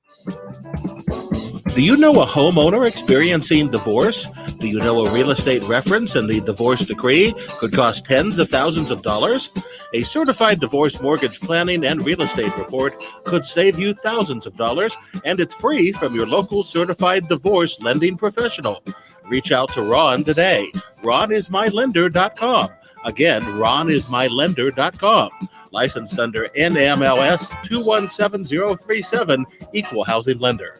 Do you know a homeowner experiencing divorce? Do you know a real estate reference and the divorce decree could cost tens of thousands of dollars? A certified divorce mortgage planning and real estate report could save you thousands of dollars, and it's free from your local certified divorce lending professional. Reach out to Ron today. RonIsMyLender.com. Again, RonIsMyLender.com. Licensed under NMLS 217037, Equal Housing Lender.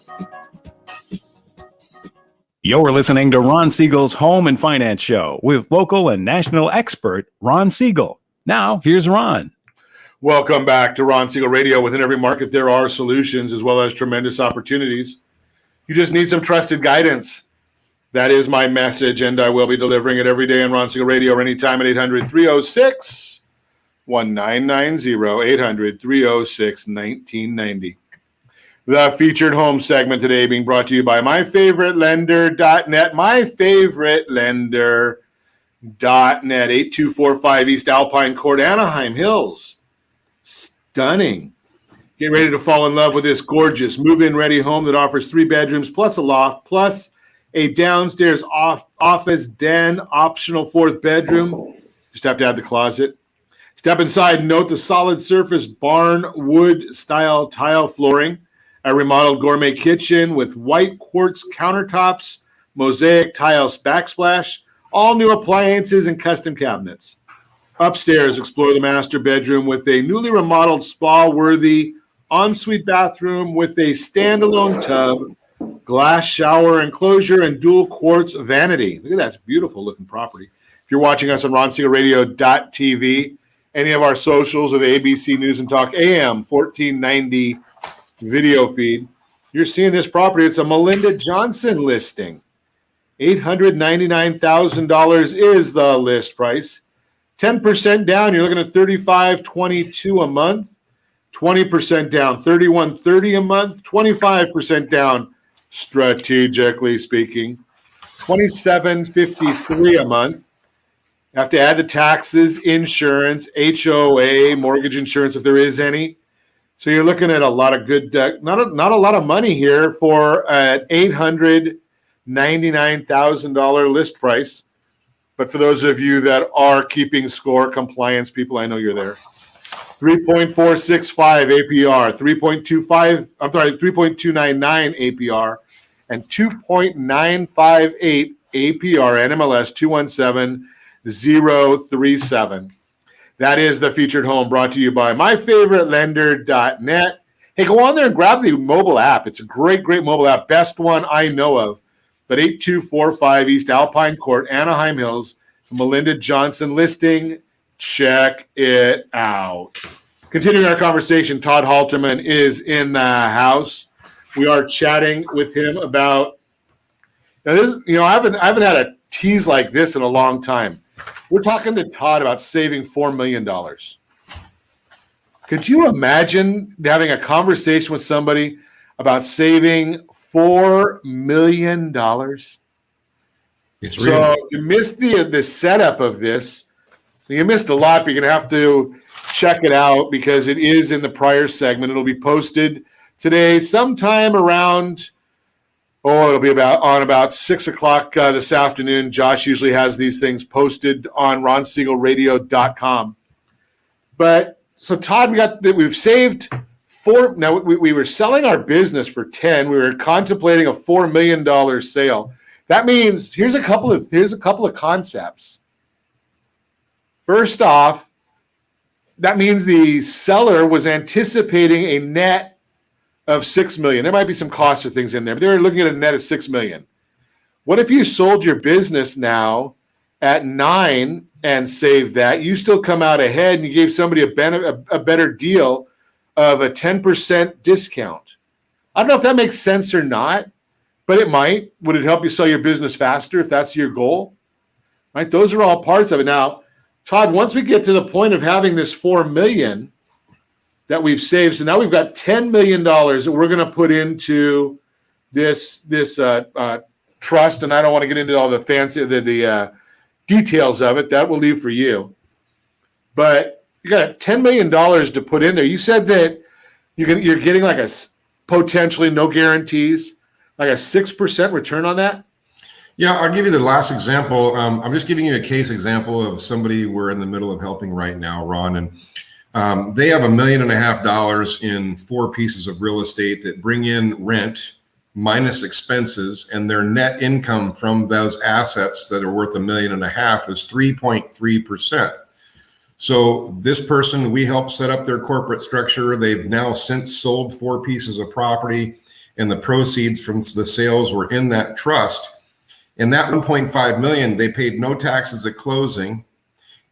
You're listening to Ron Siegel's Home and Finance Show with local and national expert Ron Siegel. Now, here's Ron. Welcome back to Ron Siegel Radio. Within every market, there are solutions as well as tremendous opportunities. You just need some trusted guidance. That is my message, and I will be delivering it every day on Ron Siegel Radio or anytime at 800-306-1990, 800-306-1990. The featured home segment today being brought to you by myfavouritelender.net, myfavouritelender.net, 8245 East Alpine Court, Anaheim Hills. Stunning. Get ready to fall in love with this gorgeous move-in ready home that offers 3 bedrooms plus a loft plus a downstairs office den, optional 4th bedroom. Just have to add the closet. Step inside. Note the solid surface barn wood style tile flooring. A remodeled gourmet kitchen with white quartz countertops, mosaic tiles backsplash, all new appliances and custom cabinets. Upstairs, explore the master bedroom with a newly remodeled spa-worthy ensuite bathroom with a standalone tub, glass shower enclosure, and dual quartz vanity. Look at that. It's a beautiful looking property. If you're watching us on RonSiegelRadio.tv, any of our socials or the ABC News and Talk AM 1490 video feed, you're seeing this property. It's a Melinda Johnson listing. $899,000 is the list price. 10% down, you're looking at $35.22 a month. 20% down, $31.30 a month. 25% down, strategically speaking, $27.53 a month. You have to add the taxes, insurance, HOA, mortgage insurance if there is any. So you're looking at a lot of good, not a lot of money here for an $899,000 list price. But for those of you that are keeping score, compliance people, I know you're there. 3.465 APR, 3.299 APR, and 2.958 APR, NMLS 217037. That is the featured home brought to you by myfavouritelender.net. Hey, go on there and grab the mobile app. It's a great, great mobile app. Best one I know of. But 8245 East Alpine Court, Anaheim Hills, Melinda Johnson listing. Check it out. Continuing our conversation, Todd Halterman is in the house. We are chatting with him about now this. I haven't had a tease like this in a long time. We're talking to Todd about saving $4 million. Could you imagine having a conversation with somebody about saving $4 million? It's so real. you missed the setup of this. You missed a lot, but you're going to have to check it out because it is in the prior segment. It'll be posted today sometime around Oh, it'll be about 6 o'clock this afternoon. Josh usually has these things posted on ronsiegelradio.com. But so Todd, we've saved four. Now we were selling our business for 10. We were contemplating a $4 million sale. That means here's a couple of concepts. First off, that means the seller was anticipating a net of $6 million. There might be some costs or things in there, but they were looking at a net of $6 million. What if you sold your business now at 9 and saved that? You still come out ahead and you gave somebody a better deal of a 10% discount. I don't know if that makes sense or not, but it might. Would it help you sell your business faster if that's your goal? Right? Those are all parts of it. Now, Todd, once we get to the point of having this $4 million that we've saved, so now we've got $10 million that we're going to put into this trust, and I don't want to get into all the fancy the details of it. That we'll leave for you. But you got $10 million to put in there. You said that you're getting like a potentially no guarantees, like a 6% return on that. Yeah, I'll give you the last example. I'm just giving you a case example of somebody we're in the middle of helping right now, Ron, and they have $1.5 million in 4 pieces of real estate that bring in rent minus expenses, and their net income from those assets that are worth $1.5 million is 3.3%. So this person, we helped set up their corporate structure. They've now since sold 4 pieces of property, and the proceeds from the sales were in that trust. And that $1.5 million, they paid no taxes at closing,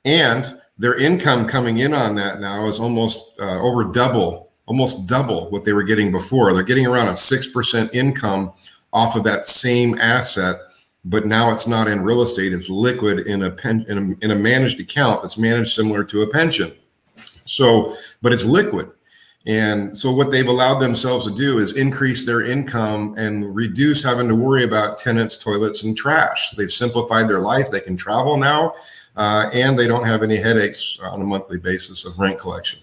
and their income coming in on that now is almost double what they were getting before. They're getting around a 6% income off of that same asset, but now it's not in real estate; it's liquid in a managed account that's managed similar to a pension. So, but it's liquid. And so what they've allowed themselves to do is increase their income and reduce having to worry about tenants, toilets, and trash. They've simplified their life. They can travel now, and they don't have any headaches on a monthly basis of rent collection.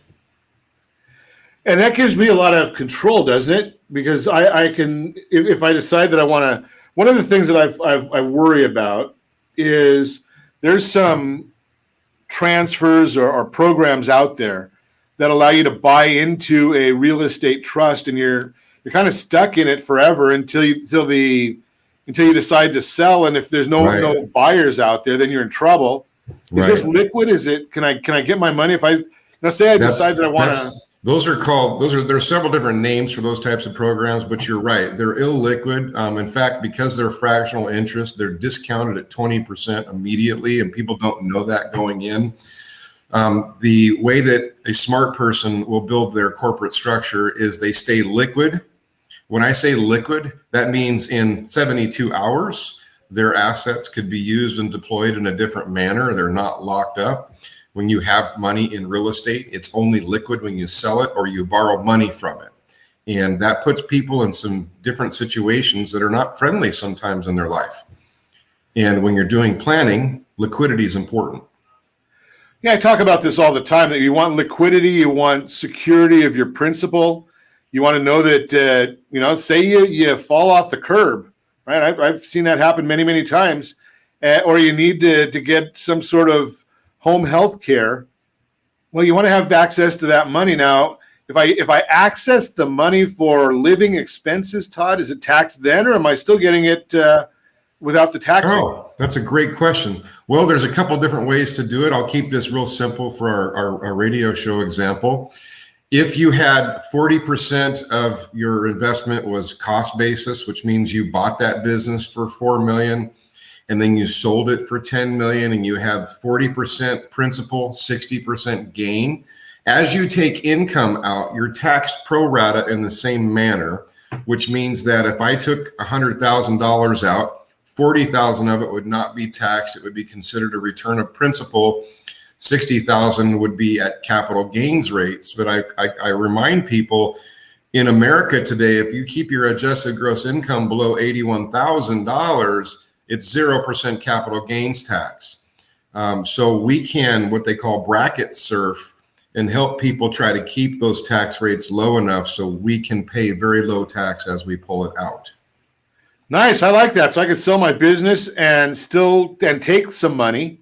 And that gives me a lot of control, doesn't it? Because I can, if I decide that I want to, one of the things that I worry about is there's some transfers or programs out there that allow you to buy into a real estate trust, and you're kind of stuck in it forever until you decide to sell. And if there's no buyers out there, then you're in trouble. Is this liquid? Is it? Can I get my money if I say I decide that I want to? There are several different names for those types of programs, but you're right. They're illiquid. In fact, because they're fractional interest, they're discounted at 20% immediately, and people don't know that going in. The way that a smart person will build their corporate structure is they stay liquid. When I say liquid, that means in 72 hours, their assets could be used and deployed in a different manner. They're not locked up. When you have money in real estate, it's only liquid when you sell it or you borrow money from it. And that puts people in some different situations that are not friendly sometimes in their life. And when you're doing planning, liquidity is important. Yeah, I talk about this all the time, that you want liquidity, you want security of your principal. You want to know that, say you fall off the curb, right? I've seen that happen many, many times. Or you need to get some sort of home health care. Well, you want to have access to that money. Now, if I access the money for living expenses, Todd, is it taxed then, or am I still getting it without the taxing? Oh, that's a great question. Well, there's a couple different ways to do it. I'll keep this real simple for our radio show example. If you had 40% of your investment was cost basis, which means you bought that business for $4 million and then you sold it for $10 million, and you have 40% principal, 60% gain. As you take income out, you're taxed pro rata in the same manner, which means that if I took $100,000 out, 40,000 of it would not be taxed. It would be considered a return of principal. 60,000 would be at capital gains rates. But I remind people, in America today, if you keep your adjusted gross income below $81,000, it's 0% capital gains tax. So we can, what they call bracket surf, and help people try to keep those tax rates low enough so we can pay very low tax as we pull it out. Nice. I like that. So I could sell my business and take some money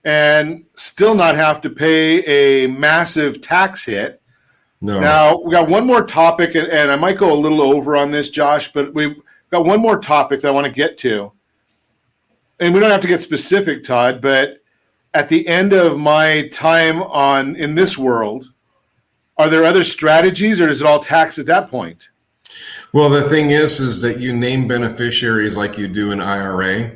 and still not have to pay a massive tax hit. No. Now, we got one more topic, and I might go a little over on this, Josh, but we've got one more topic that I want to get to. And we don't have to get specific, Todd, but at the end of my time in this world, are there other strategies, or is it all tax at that point? Well, the thing is that you name beneficiaries like you do in IRA.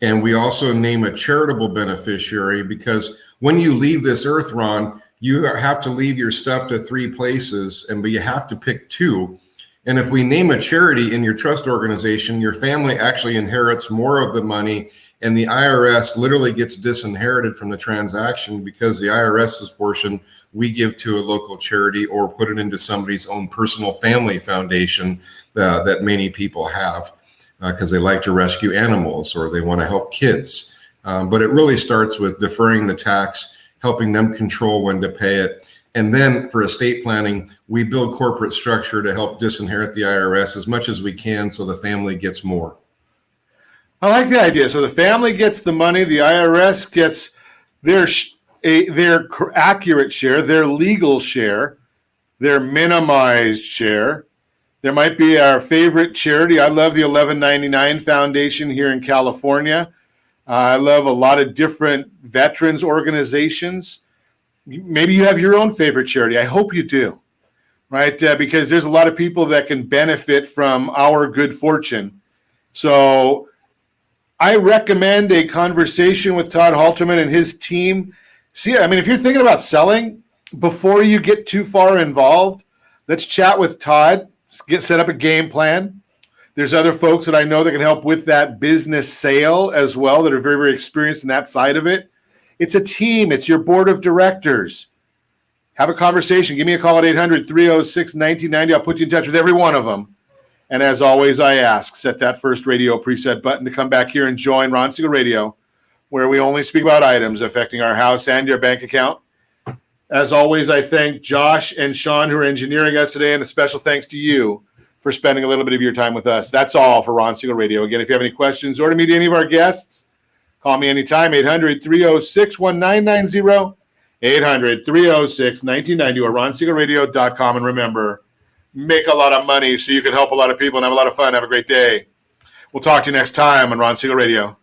And we also name a charitable beneficiary, because when you leave this earth, Ron, you have to leave your stuff to 3 places, but you have to pick 2. And if we name a charity in your trust organization, your family actually inherits more of the money, and the IRS literally gets disinherited from the transaction, because the IRS's portion we give to a local charity or put it into somebody's own personal family foundation that many people have, because they like to rescue animals or they want to help kids. But it really starts with deferring the tax, helping them control when to pay it. And then for estate planning, we build corporate structure to help disinherit the IRS as much as we can so the family gets more. I like the idea. So the family gets the money, the IRS gets their accurate share, their legal share, their minimized share. There might be our favorite charity. I love the 1199 Foundation here in California. I love a lot of different veterans organizations. Maybe you have your own favorite charity. I hope you do, right? Because there's a lot of people that can benefit from our good fortune. So I recommend a conversation with Todd Halterman and his team. See, I mean, if you're thinking about selling, before you get too far involved, let's chat with Todd, set up a game plan. There's other folks that I know that can help with that business sale as well that are very, very experienced in that side of it. It's a team. It's your board of directors. Have a conversation. Give me a call at 800-306-1990. I'll put you in touch with every one of them. And as always, I ask, set that first radio preset button to come back here and join Ron Siegel Radio, where we only speak about items affecting our house and your bank account. As always, I thank Josh and Sean who are engineering us today, and a special thanks to you for spending a little bit of your time with us. That's all for Ron Siegel Radio. Again, if you have any questions or to meet any of our guests, call me anytime, 800-306-1990, 800-306-1990, or ronsiegelradio.com. And remember, make a lot of money so you can help a lot of people and have a lot of fun. Have a great day. We'll talk to you next time on Ron Siegel Radio.